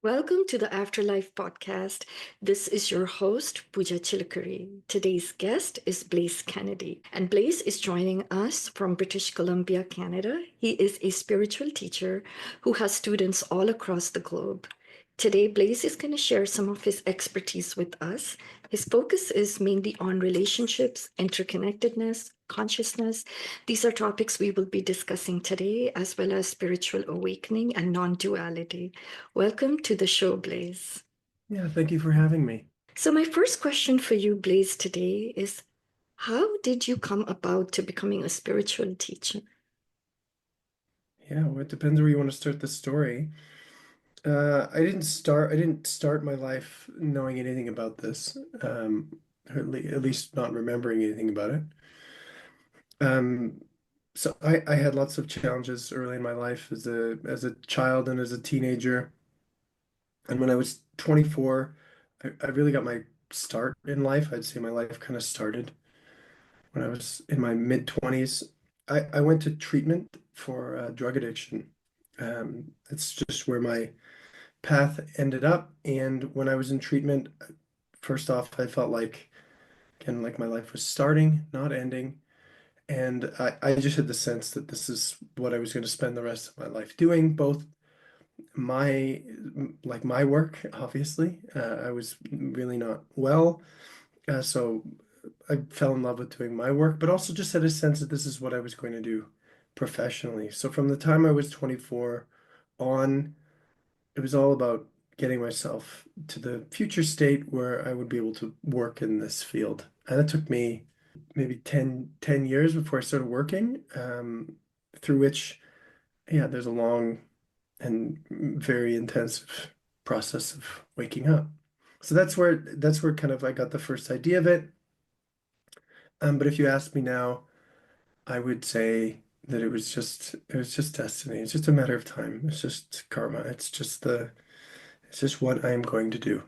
Welcome to the Afterlife podcast. This is your host, Pooja Chilukuri. Today's guest is Blaise Kennedy, and Blaise is joining us from British Columbia, Canada. He is a spiritual teacher who has students all across the globe. Today, Blaise is going to share some of his expertise with us. His focus is mainly on relationships, interconnectedness, consciousness. These are topics we will be discussing today, as well as spiritual awakening and non duality. Welcome to the show, Blaise. Yeah, thank you for having me. So, my first question for you, Blaise, today is how did you come about to becoming a spiritual teacher? Yeah, well, it depends where you want to start the story. I didn't start my life knowing anything about this, or at least not remembering anything about it. Um, so I had lots of challenges early in my life as a child and as a teenager. And when I was 24, I really got my start in life. I'd say my life kind of started when I was in my mid 20s. I went to treatment for drug addiction. It's just where my path ended up. And when I was in treatment, first off, I felt like, again, like my life was starting, not ending. And I just had the sense that this is what I was going to spend the rest of my life doing, both my my work, obviously. I was really not well. So I fell in love with doing my work, but also just had a sense that this is what I was going to do professionally. So from the time I was 24 on, it was all about getting myself to the future state where I would be able to work in this field. And it took me maybe ten years before I started working, through which, yeah, there's a long and very intensive process of waking up. So that's where kind of I got the first idea of it. But if you ask me now, I would say that it was just destiny. It's just a matter of time. It's just karma. It's just what I'm going to do.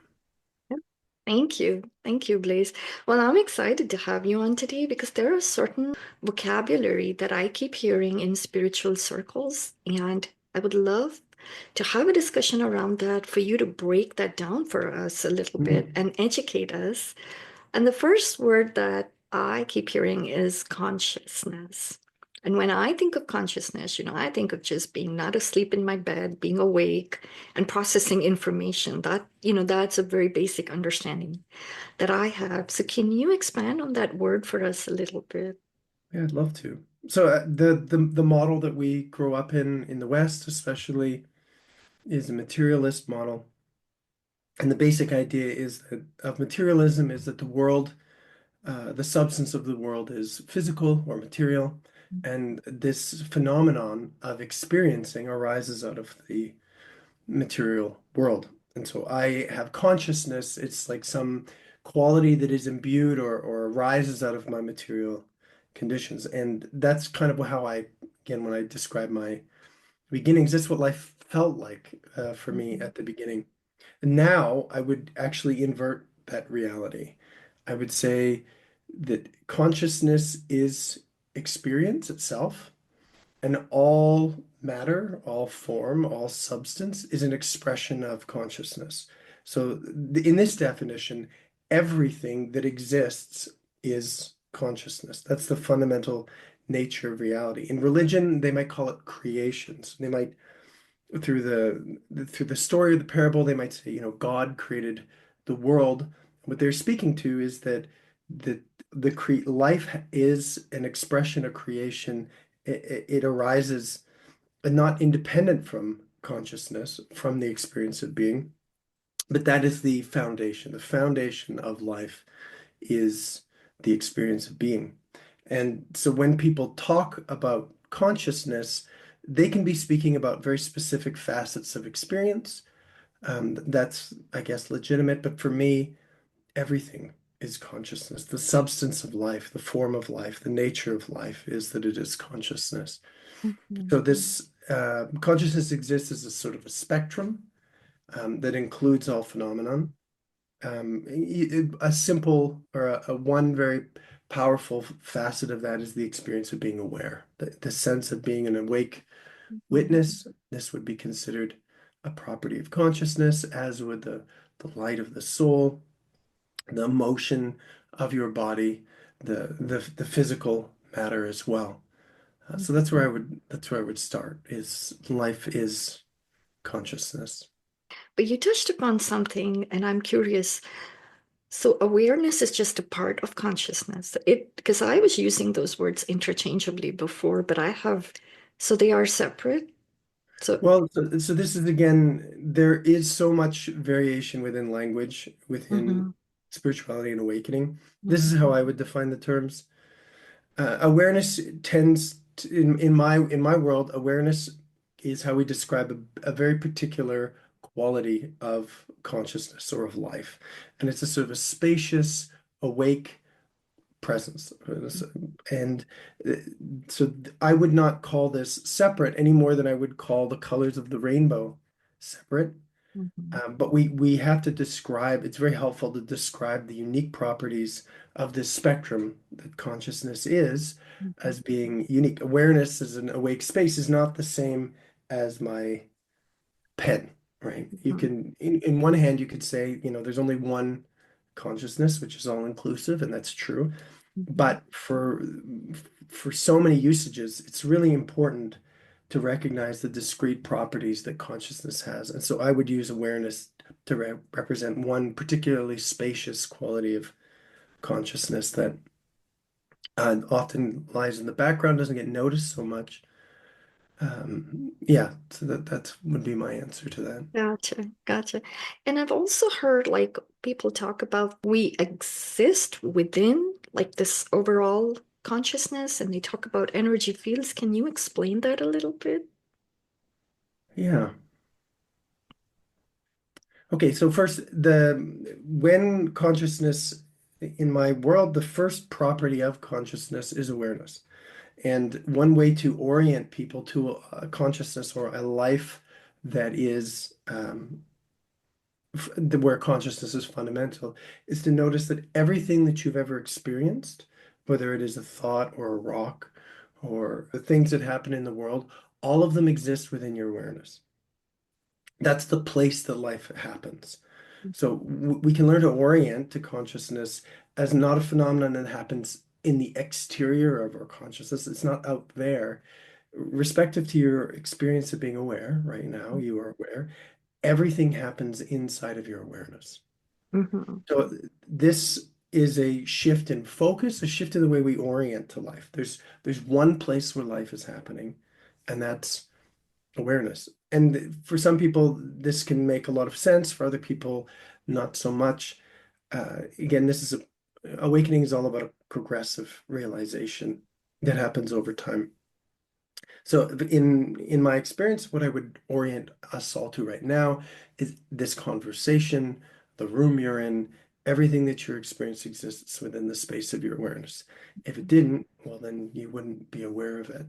Thank you. Thank you, Blaise. Well, I'm excited to have you on today because there are certain vocabulary that I keep hearing in spiritual circles, and I would love to have a discussion around that for you to break that down for us a little bit Mhm. and educate us. And the first word that I keep hearing is consciousness. And when I think of consciousness, I think of just being not asleep in my bed, being awake and processing information. That's a very basic understanding that I have. So can you expand on that word for us a little bit? Yeah, I'd love to. So the model that we grow up in the West, especially, is a materialist model. And the basic idea is that of materialism is that the world, the substance of the world is physical or material, and this phenomenon of experiencing arises out of the material world. And so I have consciousness. It's like some quality that is imbued or arises out of my material conditions. And that's kind of how again, when I describe my beginnings, that's what life felt like for me Mhm. at the beginning. And now I would actually invert that reality. I would say that consciousness is experience itself. And all matter, all form, all substance is an expression of consciousness. So, in this definition, everything that exists is consciousness. That's the fundamental nature of reality. In religion, they might call it creations. They might, through the story of the parable, they might say, God created the world. What they're speaking to is that the life is an expression of creation. It arises not independent from consciousness, from the experience of being, but that is the foundation. The foundation of life is the experience of being. And so when people talk about consciousness, they can be speaking about very specific facets of experience. That's, I guess, legitimate. But for me, everything is consciousness. The substance of life, the form of life, the nature of life is that it is consciousness. Mhm. So this consciousness exists as a sort of a spectrum that includes all phenomenon. A simple or a one very powerful facet of that is the experience of being aware, the sense of being an awake Mhm. witness. This would be considered a property of consciousness, as would the light of the soul, the motion of your body, the physical matter as well. So that's where I would start, is life is consciousness. But you touched upon something, and I'm curious. So awareness is just a part of consciousness. It because I was using those words interchangeably before, but I have so they are separate. So Well, so this is again, there is so much variation within language, within mhm, spirituality and awakening. This is mhm, how I would define the terms. Awareness tends to, in my world, awareness is how we describe a very particular quality of consciousness or of life, and it's a sort of a spacious, awake presence. And uh, so I would not call this separate any more than I would call the colors of the rainbow separate. mhm, But we have to describe, it's very helpful to describe the unique properties of this spectrum that consciousness is mhm, as being unique. Awareness as an awake space is not the same as my pen, right? You mhm, can, in one hand, you could say, there's only one consciousness, which is all inclusive, and that's true. mhm, But for so many usages, it's really important to recognize the discrete properties that consciousness has. And so I would use awareness to represent one particularly spacious quality of consciousness that often lies in the background, doesn't get noticed so much. Yeah, so that would be my answer to that. Gotcha, gotcha. And I've also heard like people talk about we exist within like this overall consciousness, and they talk about energy fields. Can you explain that a little bit? Yeah. Okay, so first, the when consciousness in my world, the first property of consciousness is awareness. And one way to orient people to a consciousness or a life that is where consciousness is fundamental is to notice that everything that you've ever experienced, whether it is a thought or a rock or the things that happen in the world, all of them exist within your awareness. That's the place that life happens. So we can learn to orient to consciousness as not a phenomenon that happens in the exterior of our consciousness. It's not out there. Respective to your experience of being aware, right now, you are aware. Everything happens inside of your awareness. Mhm, So this is a shift in focus, a shift in the way we orient to life. There's one place where life is happening, and that's awareness. And for some people, this can make a lot of sense. For other people, not so much. Again, awakening is all about a progressive realization that happens over time. So in my experience, what I would orient us all to right now is this conversation, the room you're in, everything that your experience exists within the space of your awareness. If it didn't, well, then you wouldn't be aware of it.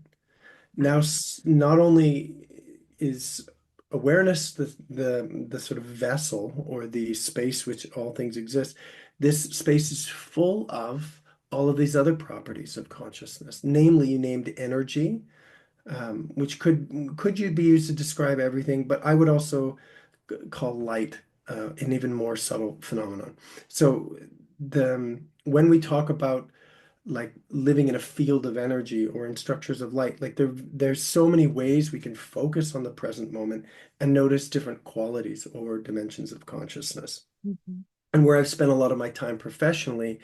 Now, not only is awareness the sort of vessel or the space which all things exist, this space is full of all of these other properties of consciousness. Namely, you named energy, which could you be used to describe everything, but I would also call light an even more subtle phenomenon. So when we talk about like living in a field of energy or in structures of light, like there's so many ways we can focus on the present moment and notice different qualities or dimensions of consciousness. mhm, And where I've spent a lot of my time professionally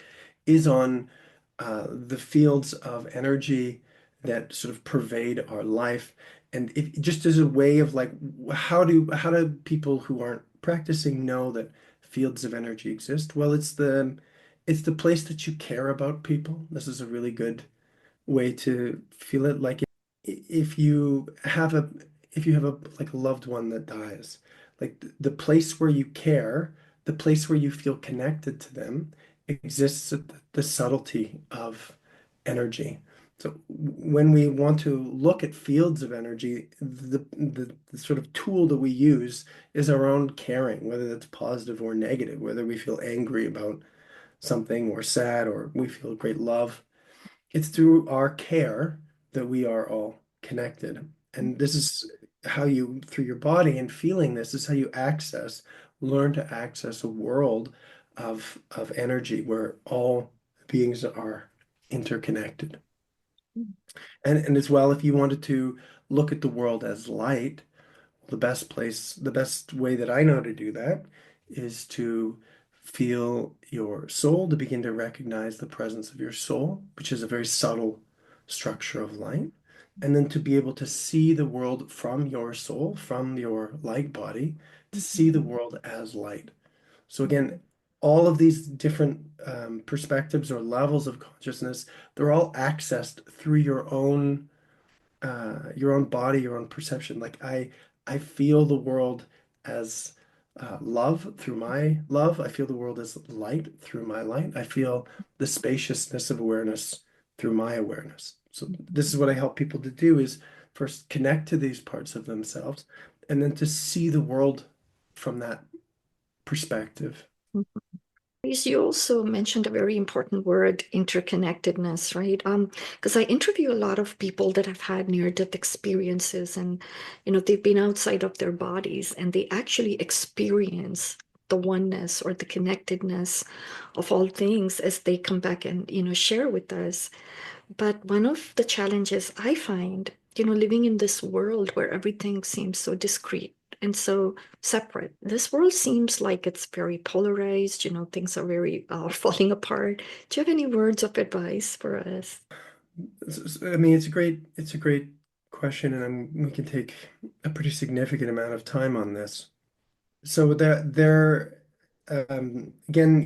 is on the fields of energy that sort of pervade our life. And it just as a way of like, how do people who aren't practicing know that fields of energy exist? Well, it's the place that you care about people. This is a really good way to feel it. Like if you have a like a loved one that dies, like the place where you care, the place where you feel connected to them exists at the subtlety of energy. So when we want to look at fields of energy, the sort of tool that we use is our own caring, whether that's positive or negative, whether we feel angry about something or sad or we feel great love. It's through our care that we are all connected. And this is how you, through your body and feeling this, is how you learn to access a world of energy where all beings are interconnected. And as well, if you wanted to look at the world as light, the best way that I know to do that is to feel your soul, to begin to recognize the presence of your soul, which is a very subtle structure of light, and then to be able to see the world from your soul, from your light body, to see the world as light. So again, all of these different perspectives or levels of consciousness, they're all accessed through your own body, your own perception. Like I feel the world as love through my love. I feel the world as light through my light. I feel the spaciousness of awareness through my awareness. So this is what I help people to do is first connect to these parts of themselves and then to see the world from that perspective. Yes, you also mentioned a very important word, interconnectedness, right? Because I interview a lot of people that have had near-death experiences, and they've been outside of their bodies, and they actually experience the oneness or the connectedness of all things as they come back and share with us. But one of the challenges I find, living in this world where everything seems so discrete and so separate, this world seems like it's very polarized, things are very falling apart. Do you have any words of advice for us? I mean, it's a great question, and we can take a pretty significant amount of time on this. So again,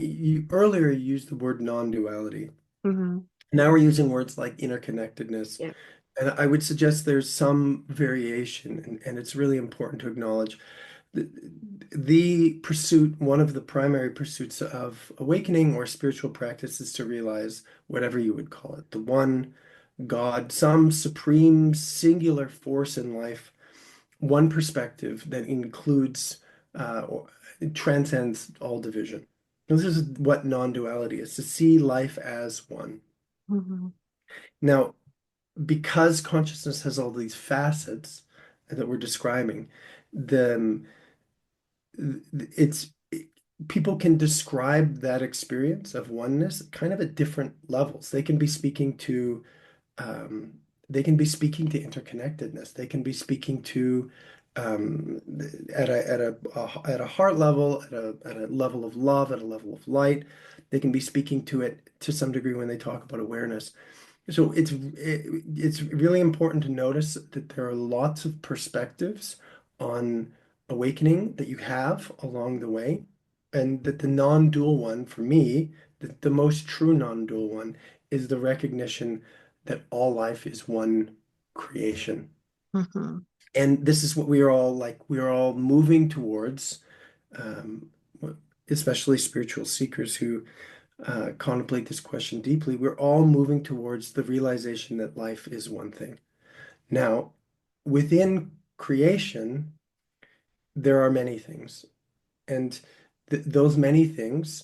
you earlier used the word non-duality. Hmm. Now we're using words like interconnectedness. Yeah. And I would suggest there's some variation, and it's really important to acknowledge the, the pursuit, one of the primary pursuits of awakening or spiritual practice is to realize whatever you would call it, the one God, some supreme singular force in life, one perspective that includes or transcends all division. This is what non-duality is, to see life as one. Hmm. Now, because consciousness has all these facets that we're describing, the it's people can describe that experience of oneness kind of at different levels. Um, they can be speaking to interconnectedness. They can be speaking to um, at a heart level, at a level of love, at a level of light. They can be speaking to it to some degree when they talk about awareness. So it's really important to notice that there are lots of perspectives on awakening that you have along the way, and that the non-dual one, for me, the most true non-dual one, is the recognition that all life is one creation. Hmm. And this is what we are all like, we are all moving towards, um, especially spiritual seekers who contemplate this question deeply. We're all moving towards the realization that life is one thing. Now, within creation, there are many things, and those many things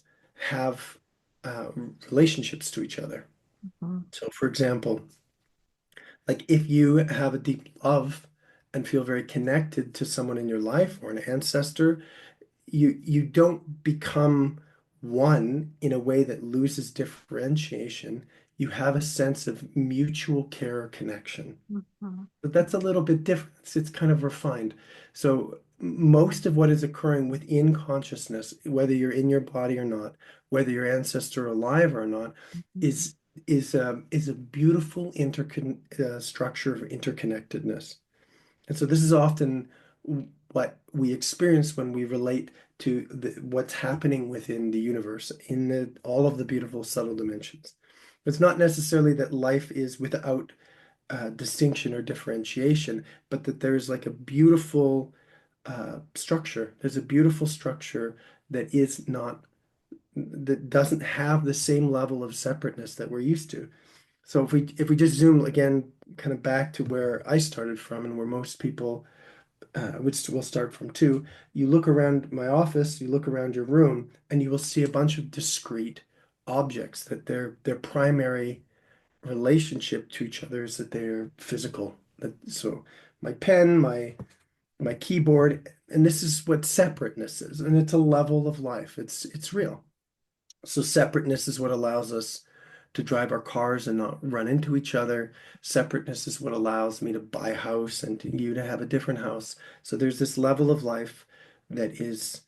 have relationships to each other. Hmm. So, for example, like if you have a deep love and feel very connected to someone in your life or an ancestor, you don't become one in a way that loses differentiation. You have a sense of mutual care or connection. Hmm. But that's a little bit different. It's kind of refined. So most of what is occurring within consciousness, whether you're in your body or not, whether your ancestor alive or not, is is a beautiful structure of interconnectedness. And so this is often what we experience when we relate to what's happening within the universe in all of the beautiful subtle dimensions. It's not necessarily that life is without distinction or differentiation, but that there's like a beautiful structure. There's a beautiful structure that is not, that doesn't have the same level of separateness that we're used to. So if we just zoom again, kind of back to where I started from and where most people, which will start from too, you look around my office, you look around your room, and you will see a bunch of discrete objects that their primary relationship to each other is that they're physical. So my pen, my my keyboard, and this is what separateness is, and it's a level of life. It's real. So separateness is what allows us to drive our cars and not run into each other. Separateness is what allows me to buy a house and you to have a different house. So there's this level of life that is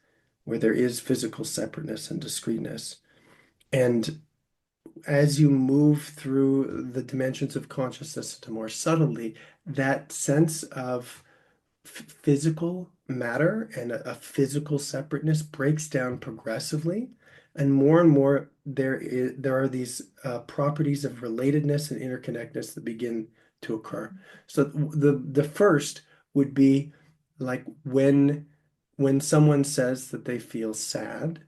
where there is physical separateness and discreteness. And as you move through the dimensions of consciousness to more subtly, that sense of physical matter and a physical separateness breaks down progressively, and more there are these properties of relatedness and interconnectedness that begin to occur. So the first would be like when someone says that they feel sad,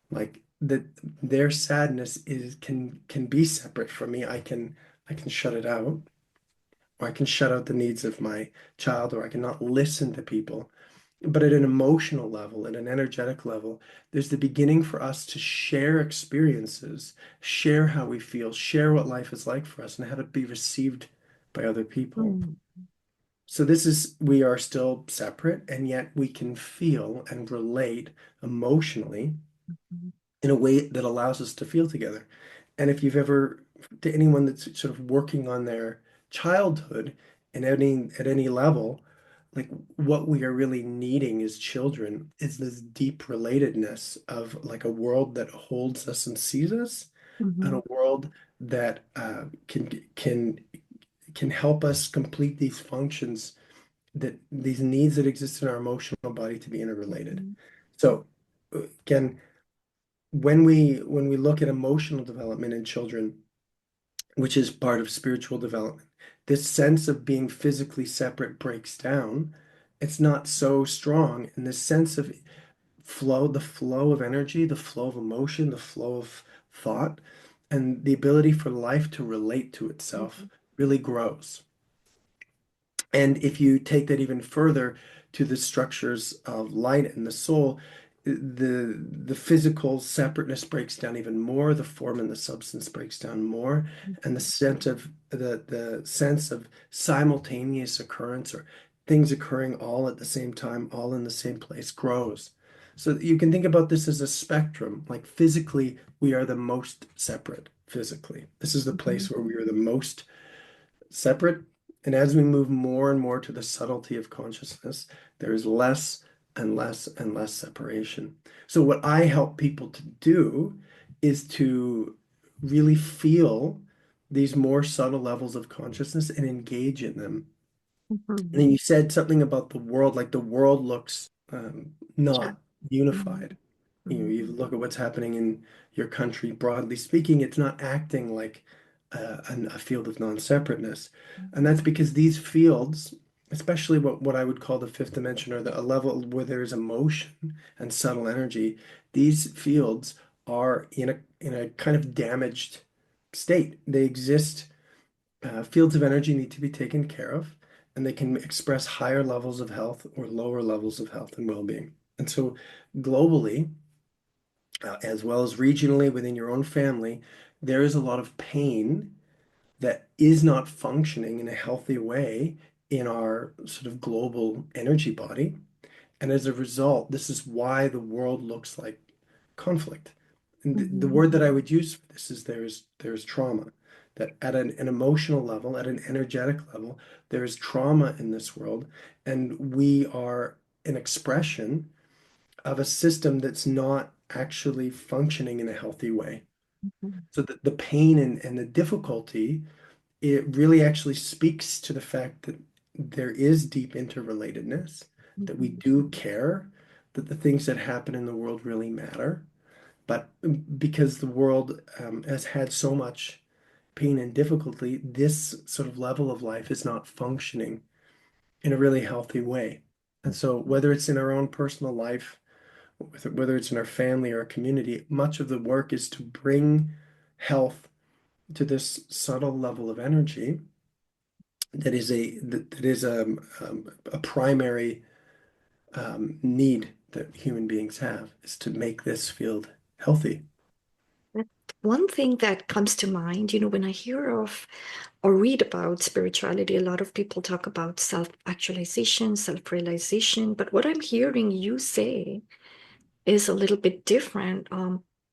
like that their sadness is can be separate from me. I can shut it out, or I can shut out the needs of my child, or I cannot listen to people. But at an emotional level, at an energetic level, there's the beginning for us to share experiences, share how we feel, share what life is like for us, and have it be received by other people. Mhm. So we are still separate, and yet we can feel and relate emotionally in a way that allows us to feel together. And if you've ever, to anyone that's sort of working on their childhood and at any level, like what we are really needing as children is this deep relatedness of like a world that holds us and sees us, and a Mhm. world that can help us complete these functions, that these needs that exist in our emotional body to be interrelated. Mhm. So again, when we look at emotional development in children, which is part of spiritual development, this sense of being physically separate breaks down. It's not so strong, and this sense of the flow of energy, the flow of emotion, the flow of thought, and the ability for life to relate to itself Mhm. really grows. And if you take that even further to the structures of light and the soul, the physical separateness breaks down even more, the form and the substance breaks down more, and the sense of simultaneous occurrence, or things occurring all at the same time, all in the same place, grows. So you can think about this as a spectrum. Like physically, we are the most separate physically. This is the place Mhm. where we are the most separate. And as we move more and more to the subtlety of consciousness, there is less and less and less separation. So, what I help people to do is to really feel these more subtle levels of consciousness and engage in them. And Mhm. then you said something about the world, like the world looks Sure. not Mhm. unified. Mhm. You look at what's happening in your country, broadly speaking, it's not acting like a field of non-separateness. And that's because these fields, especially what I would call the fifth dimension, or a level where there is emotion and subtle energy, these fields are in a kind of damaged state. They exist. Fields of energy need to be taken care of, and they can express higher levels of health or lower levels of health and well-being. And so, globally, as well as regionally within your own family, there is a lot of pain that is not functioning in a healthy way in our sort of global energy body. And as a result, this is why the world looks like conflict. And the Mhm. word that I would use for this is there's trauma. That at an emotional level, at an energetic level, there is trauma in this world, and we are an expression of a system that's not actually functioning in a healthy way. Mhm. So the pain and the difficulty, it really actually speaks to the fact that there is deep interrelatedness, that we Mhm. do care, that the things that happen in the world really matter. But because the world has had so much pain and difficulty, this sort of level of life is not functioning in a really healthy way. And so, whether it's in our own personal life, whether it's in our family or our community, much of the work is to bring health to this subtle level of energy that is a primary need that human beings have, is to make this field healthy. One thing that comes to mind, when I hear of or read about spirituality, a lot of people talk about self-actualization, self-realization. But what I'm hearing you say is a little bit different.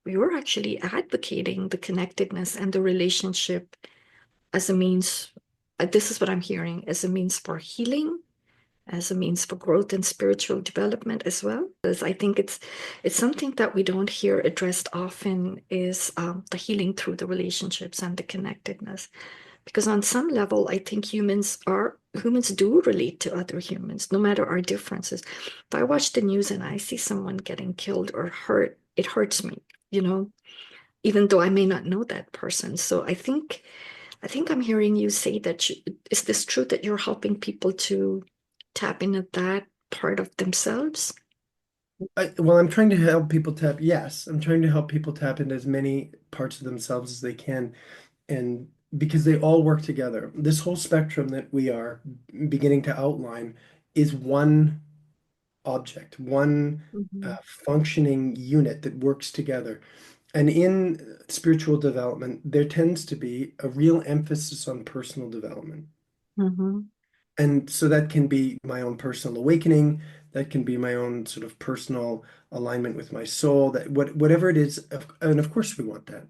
You're actually advocating the connectedness and the relationship as a means, this is what I'm hearing, as a means for healing, as a means for growth and spiritual development as well. Because I think it's something that we don't hear addressed often is the healing through the relationships and the connectedness. Because on some level, I think humans do relate to other humans, no matter our differences. If I watch the news and I see someone getting killed or hurt, it hurts me, you know, even though I may not know that person. So I think I'm hearing you say that is this true that you're helping people to tap into that part of themselves? Well, I'm trying to help people tap. Yes, I'm trying to help people tap into as many parts of themselves as they can, and because they all work together. This whole spectrum that we are beginning to outline is one object, one Mhm, functioning unit that works together. And in spiritual development, there tends to be a real emphasis on personal development. mhm, And so that can be my own personal awakening, that can be my own sort of personal alignment with my soul, that whatever it is, and of course we want that.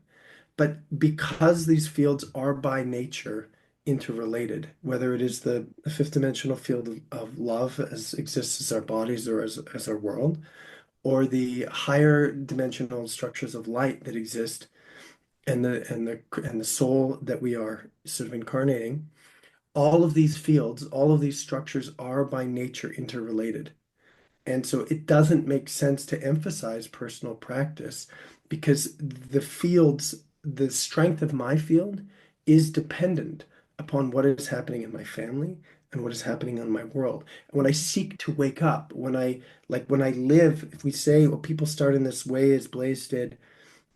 But because these fields are by nature interrelated, whether it is the fifth dimensional field of love as exists as our bodies or as our world, or the higher dimensional structures of light that exist and the soul that we are sort of incarnating, all of these fields, all of these structures are by nature interrelated. And so it doesn't make sense to emphasize personal practice because the strength of my field is dependent upon what is happening in my family and what is happening in my world. And when I seek to wake up, when I live, if we say, well, people start in this way as Blaze did,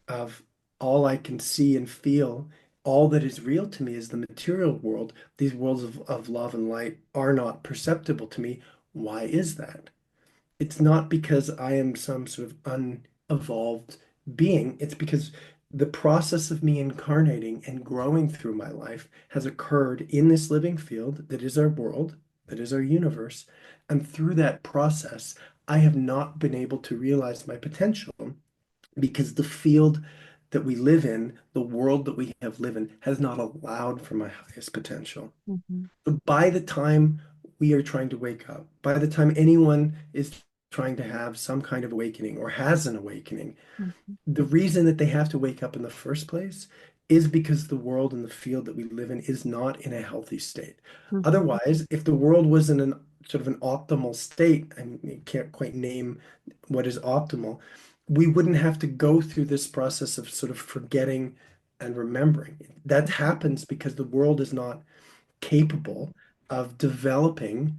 of all I can see and feel, all that is real to me is the material world. These worlds of love and light are not perceptible to me. Why is that? It's not because I am some sort of unevolved being. It's because the process of me incarnating and growing through my life has occurred in this living field that is our world, that is our universe. And through that process, I have not been able to realize my potential because the field that we live in, the world that we have lived in, has not allowed for my highest potential. mhm, So by the time we are trying to wake up, by the time anyone is trying to have some kind of awakening or has an awakening, mhm, the reason that they have to wake up in the first place is because the world and the field that we live in is not in a healthy state. mhm, Otherwise, if the world was in an sort of an optimal state, and you can't quite name what is optimal, we wouldn't have to go through this process of sort of forgetting and remembering. That mhm, happens because the world is not capable of developing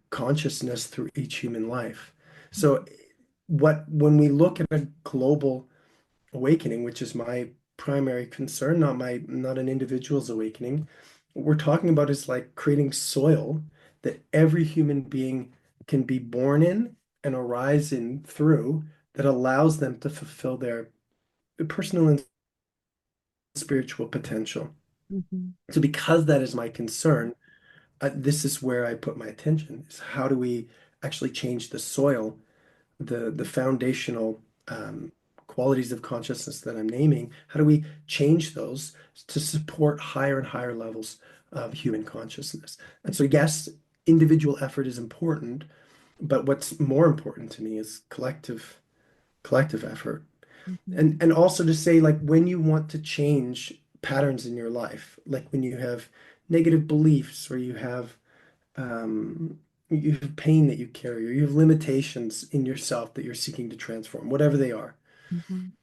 consciousness through each human life. So when we look at a global awakening, which is my primary concern, not an individual's awakening, what we're talking about is like creating soil that every human being can be born in and arise in through that allows them to fulfill their personal and spiritual potential. mhm, So because that is my concern, this is where I put my attention is how do we actually change the soil, the foundational qualities of consciousness that I'm naming, how do we change those to support higher and higher levels of human consciousness? And so yes, individual effort is important, but what's more important to me is collective effort. mhm, And also to say like when you want to change patterns in your life, like when you have negative beliefs or um, you have pain that you carry, or you have limitations in yourself that you're seeking to transform, whatever they are. mhm,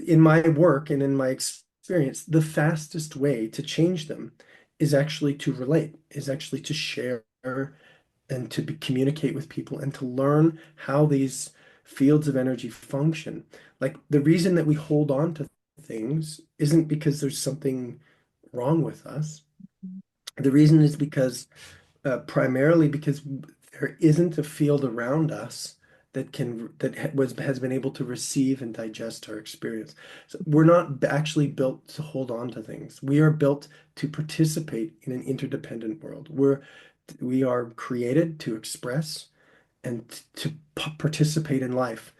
In my work and in my experience, the fastest way to change them is actually to relate, is actually to share and to communicate with people and to learn how these fields of energy function. Like the reason that we hold on to things isn't because there's something wrong with us. The reason is because primarily because there isn't a field around us that has been able to receive and digest our experience. So we're not actually built to hold on to things. We are built to participate in an interdependent world. We are created to express and to participate in life.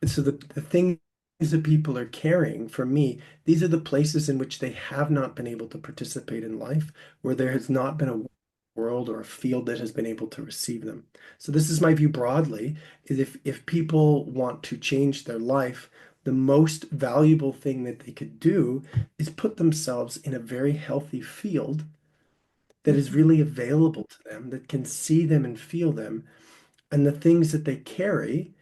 And so the things that people are carrying, for me, these are the places in which they have not been able to participate in life, where there has not been a world or a field that has been able to receive them. So this is my view broadly, is if people want to change their life, the most valuable thing that they could do is put themselves in a very healthy field that is Mhm. really available to them, that can see them and feel them, and the things that they carry,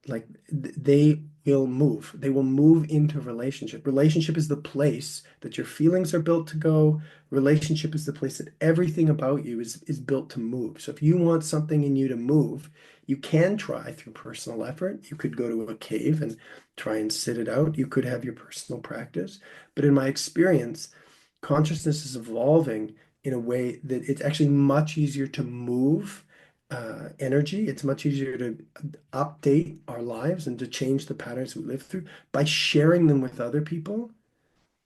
like they will move. They will move into relationship. Relationship is the place that your feelings are built to go. Relationship is the place that everything about you is built to move. So if you want something in you to move, you can try through personal effort. You could go to a cave and try and sit it out. You could have your personal practice. But in my experience, consciousness is evolving in a way that it's actually much easier to move energy. It's much easier to update our lives and to change the patterns we live through by sharing them with other people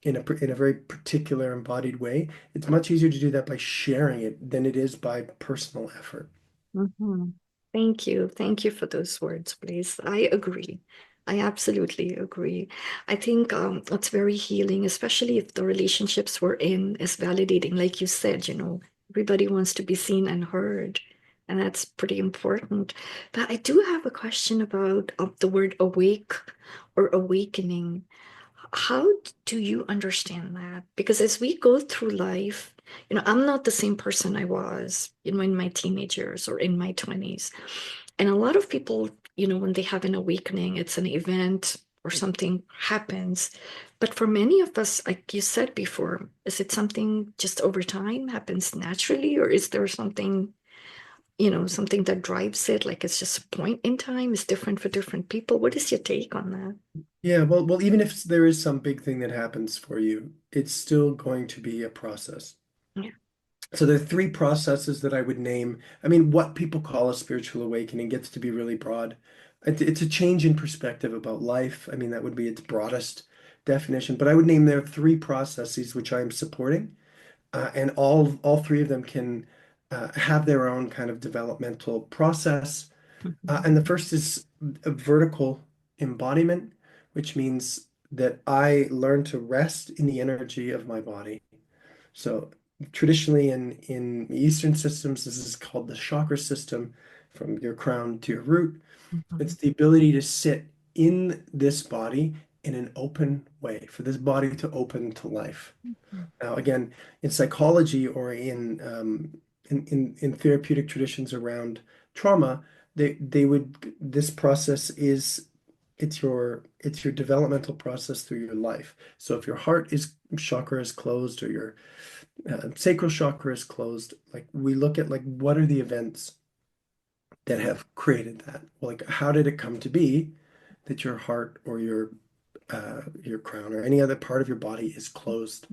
in a very particular embodied way. It's much easier to do that by sharing it than it is by personal effort. Mhm. Thank you. Thank you for those words, please. I agree. I absolutely agree. I think it's very healing, especially if the relationships we're in is validating. Like you said, everybody wants to be seen and heard, and that's pretty important. But I do have a question about the word awake or awakening. How do you understand that? Because as we go through life, I'm not the same person I was, in my teenage years or in my 20s. And a lot of people, when they have an awakening, it's an event or something happens. But for many of us, like you said before, is it something just over time happens naturally, or is there something that drives it? Like it's just a point in time, it's different for different people. What is your take on that? Yeah, well, even if there is some big thing that happens for you, it's still going to be a process. Yeah. So there are three processes that I would name. I mean, what people call a spiritual awakening gets to be really broad. It's a change in perspective about life. I mean, that would be its broadest definition. But I would name there three processes which I am supporting, and all three of them can have their own kind of developmental process. Mhm. And the first is a vertical embodiment, which means that I learn to rest in the energy of my body. So traditionally in Eastern systems, this is called the chakra system, from your crown to your root. It's Mhm. the ability to sit in this body in an open way, for this body to open to life. Now, again, in psychology or in therapeutic traditions around trauma, they would this process is it's your developmental process through your life. So if your heart is chakra is closed or your sacral chakra is closed, like we look at like what are the events that have created that? Well, like how did it come to be that your heart or your crown or any other part of your body is closed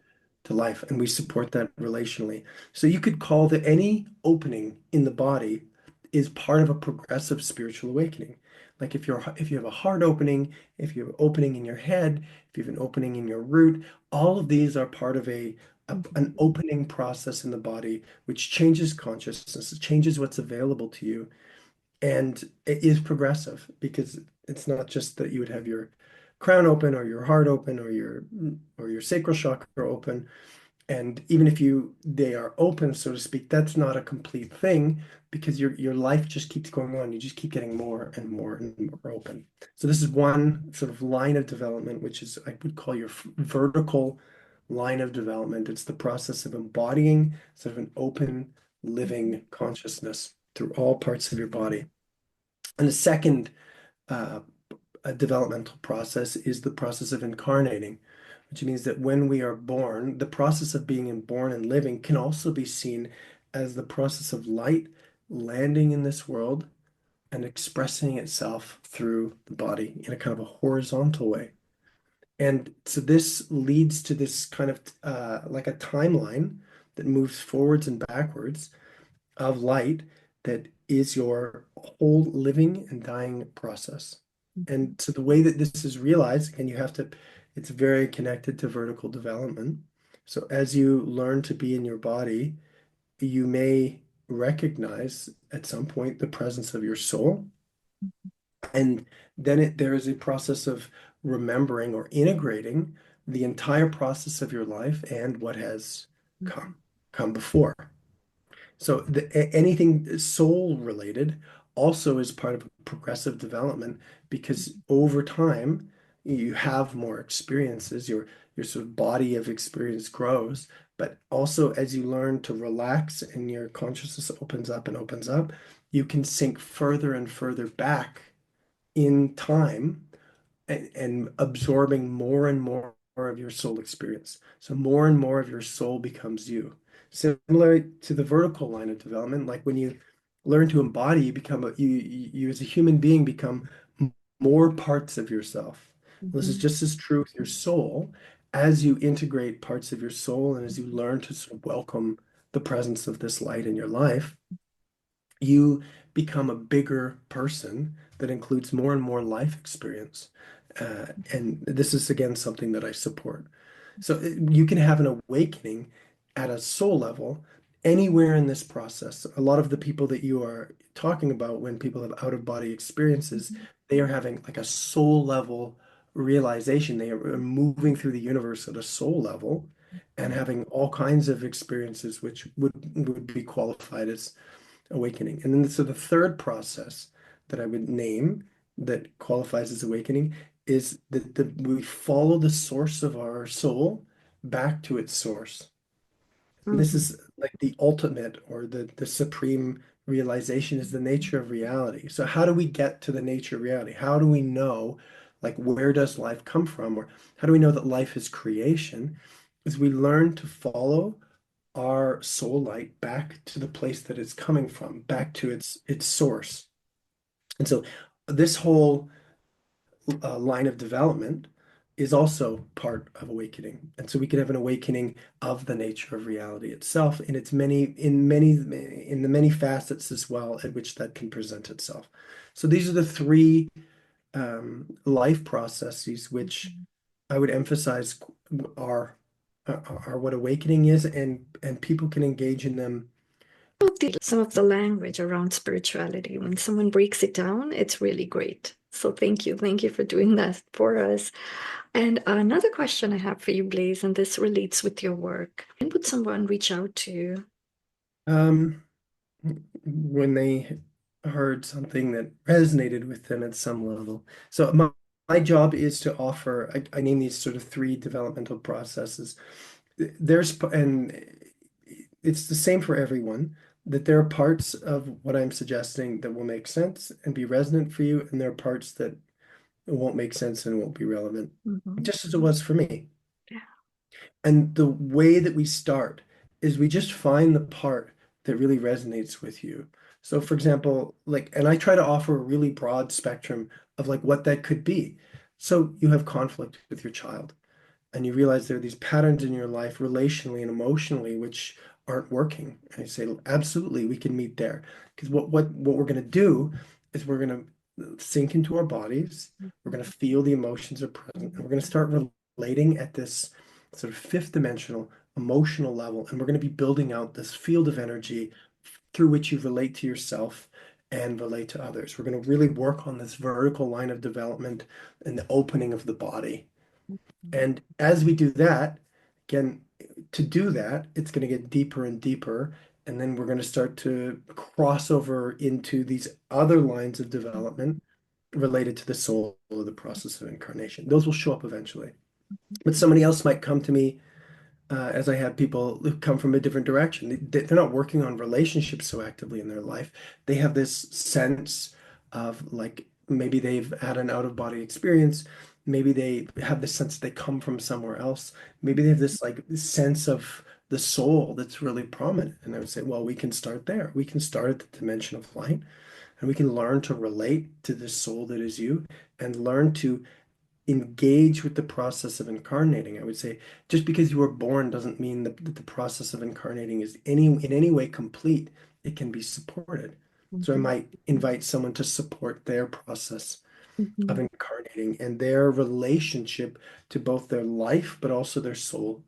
to life, and we support that relationally. So you could call that any opening in the body is part of a progressive spiritual awakening. Like if you have a heart opening, if you have an opening in your head, if you have an opening in your root, all of these are part of an Mhm. opening process in the body, which changes consciousness, it changes what's available to you, and it is progressive because it's not just that you would have your crown open or your heart open or your sacral chakra open. And even if they are open, so to speak, that's not a complete thing because your life just keeps going on. You just keep getting more and more and more open. So this is one sort of line of development, which is I would call your vertical line of development. It's the process of embodying sort of an open, Mhm. living consciousness through all parts of your body. And the second uh, developmental process is the process of incarnating, which means that when we are born, the process of being born and living can also be seen as the process of light landing in this world and expressing itself through the body in a kind of a horizontal way. And so this leads to this kind of like a timeline that moves forwards and backwards of light that is your whole living and dying process. Mhm. And so the way that this is realized, and it's very connected to vertical development. So as you learn to be in your body, you may recognize at some point the presence of your soul. And then there is a process of remembering or integrating the entire process of your life and what has come, come before. So anything soul related also is part of progressive development because over time you have more experiences, your sort of body of experience grows, but also as you learn to relax and your consciousness opens up and opens up, you can sink further and further back in time and absorbing more and more of your soul experience. So more and more of your soul becomes you. Similar to the vertical line of development, like when you learn to embody, you become you as a human being become more parts of yourself. This is Mhm. just as true with your soul as you integrate parts of your soul and as you learn to sort of welcome the presence of this light in your life, you become a bigger person that includes more and more life experience. And this is again something that I support. So you can have an awakening at a soul level anywhere in this process. A lot of the people that you are talking about, when people have out of body experiences, they are having like a soul level realization. They are moving through the universe at a soul level and having all kinds of experiences which would be qualified as awakening. And then so the third process that I would name that qualifies as awakening is that we follow the source of our soul back to its source. And this Mhm. is like the ultimate or the supreme realization is the nature of reality. So how do we get to the nature of reality? How do we know like where does life come from? Or how do we know that life is creation? Is we learn to follow our soul light back to the place that it's coming from, back to its source. And so this whole line of development is also part of awakening. And so we can have an awakening of the nature of reality itself in its in the many facets as well at which that can present itself. So these are the three life processes which I would emphasize are are what awakening is, and people can engage in them. Some of the language around spirituality, when someone breaks it down, it's really great. So thank you. Thank you for doing that for us. And another question I have for you, Blaze, and this relates with your work. When would someone reach out to you? Um, when they heard something that resonated with them at some level. So my job is to offer, I name these sort of three developmental processes. And it's the same for everyone, that there are parts of what I'm suggesting that will make sense and be resonant for you, and there are parts that won't make sense and won't be relevant, Mhm. just as it was for me. Yeah. And the way that we start is we just find the part that really resonates with you. So for example, like, and I try to offer a really broad spectrum of like what that could be. So you have conflict with your child and you realize there are these patterns in your life relationally and emotionally which aren't working. And you say, absolutely, we can meet there. Because what we're going to do is we're going to sink into our bodies. We're going to feel the emotions are present, and we're going to start relating at this sort of fifth dimensional emotional level. And we're going to be building out this field of energy through which you relate to yourself and relate to others. We're going to really work on this vertical line of development and the opening of the body. And as we do that, again, to do that, it's going to get deeper and deeper. And then we're going to start to cross over into these other lines of development related to the soul or the process of incarnation. Those will show up eventually. But somebody else might come to me as I have people who come from a different direction. They're not working on relationships so actively in their life. They have this sense of like maybe they've had an out of body experience. Maybe they have the sense they come from somewhere else. Maybe they have this like sense of the soul that's really prominent. And I would say, well, we can start there. We can start at the dimension of light and we can learn to relate to this soul that is you and learn to engage with the process of incarnating. I would say just because you were born doesn't mean that the process of incarnating is in any way complete. It can be supported. So I Mhm. might invite someone to support their process of Mhm. incarnating and their relationship to both their life, but also their soul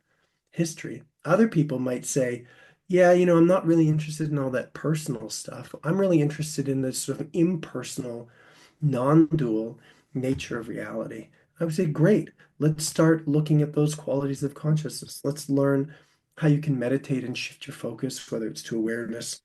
history. Other people might say, yeah, I'm not really interested in all that personal stuff. I'm really interested in this sort of impersonal, non-dual nature of reality. I would say, great. Let's start looking at those qualities of consciousness. Let's learn how you can meditate and shift your focus, whether it's to awareness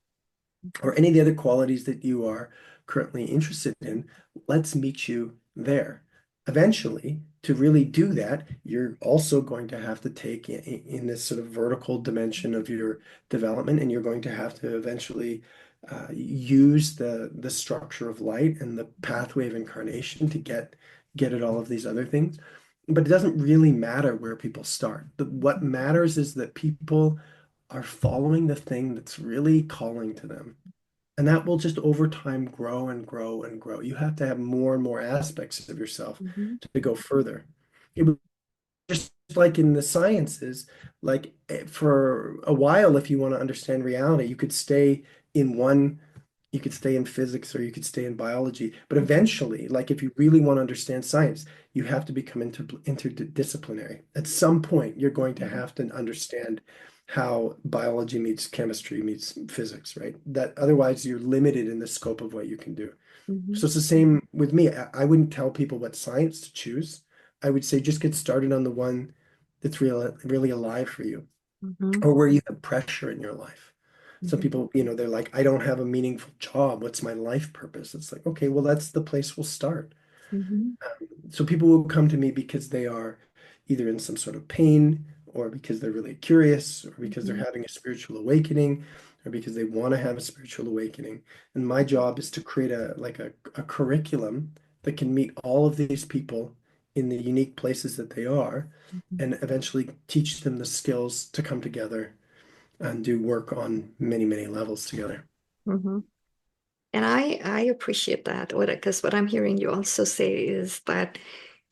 or any of the other qualities that you are currently interested in. Let's meet you there. Eventually, to really do that, you're also going to have to take in this sort of vertical dimension of your development, and you're going to have to eventually use the structure of light and the pathway of incarnation to get at all of these other things. But it doesn't really matter where people start. What matters is that people are following the thing that's really calling to them. And that will just over time grow and grow and grow. You have to have more and more aspects of yourself Mhm. to go further. It was just like in the sciences, like for a while, if you want to understand reality, you could stay in one, you could stay in physics or you could stay in biology. But eventually, like if you really want to understand science, you have to become interdisciplinary. At some point, you're going to have to understand how biology meets chemistry meets physics, right? That otherwise you're limited in the scope of what you can do. Mhm. So it's the same with me. I wouldn't tell people what science to choose. I would say just get started on the one that's really alive for you Mhm. or where you have pressure in your life. Some Mhm. people, they're like, I don't have a meaningful job. What's my life purpose? It's like, okay, well, that's the place we'll start. Mhm. So people will come to me because they are either in some sort of pain or because they're really curious or because they're Mhm. having a spiritual awakening or because they want to have a spiritual awakening. And my job is to create a curriculum that can meet all of these people in the unique places that they are Mhm. and eventually teach them the skills to come together and do work on many, many levels together. Mhm. And I appreciate that. Because what I'm hearing you also say is that,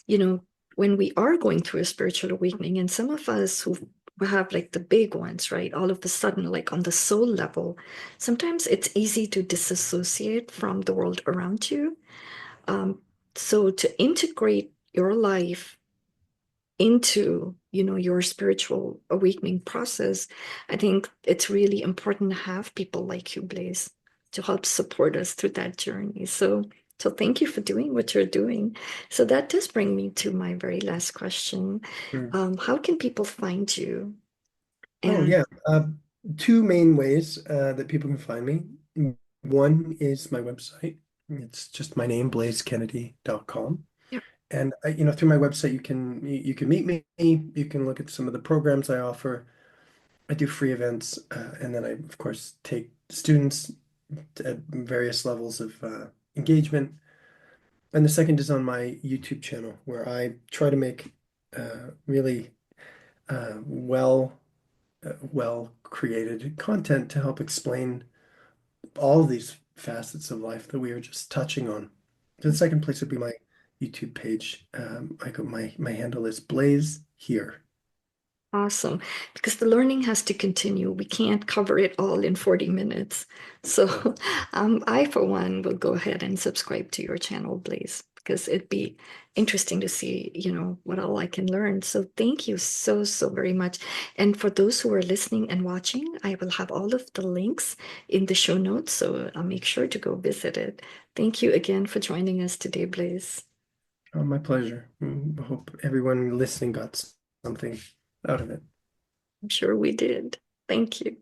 you know, when we are going through a spiritual awakening, and some of us who have like the big ones, right? All of a sudden, like on the soul level, sometimes it's easy to disassociate from the world around you. Um, so to integrate your life into, your spiritual awakening process, I think it's really important to have people like you, Blaze, to help support us through that journey. So thank you for doing what you're doing. So that does bring me to my very last question. Mm. How can people find you? Oh, And yeah. Two main ways that people can find me. One is my website. It's just my name, blazekennedy.com. yeah, And through my website, you can meet me. You can look at some of the programs I offer. I do free events, and then I, of course, take students at various levels of engagement. And the second is on my YouTube channel, where I try to make really uh, well well created content to help explain all of these facets of life that we are just touching on. The second place would be my YouTube page. My handle is Blaze here. awesome. Because the learning has to continue. We can't cover it all in 40 minutes. No. So I, for one, will go ahead and subscribe to your channel, Blaze, because it'd be interesting to see, what all I can learn. So thank you so, so very much. And for those who are listening and watching, I will have all of the links in the show notes. So I'll make sure to go visit it. Thank you again for joining us today, Blaze. Oh, my pleasure. I hope everyone listening got something out of it. I'm sure we did. Thank you.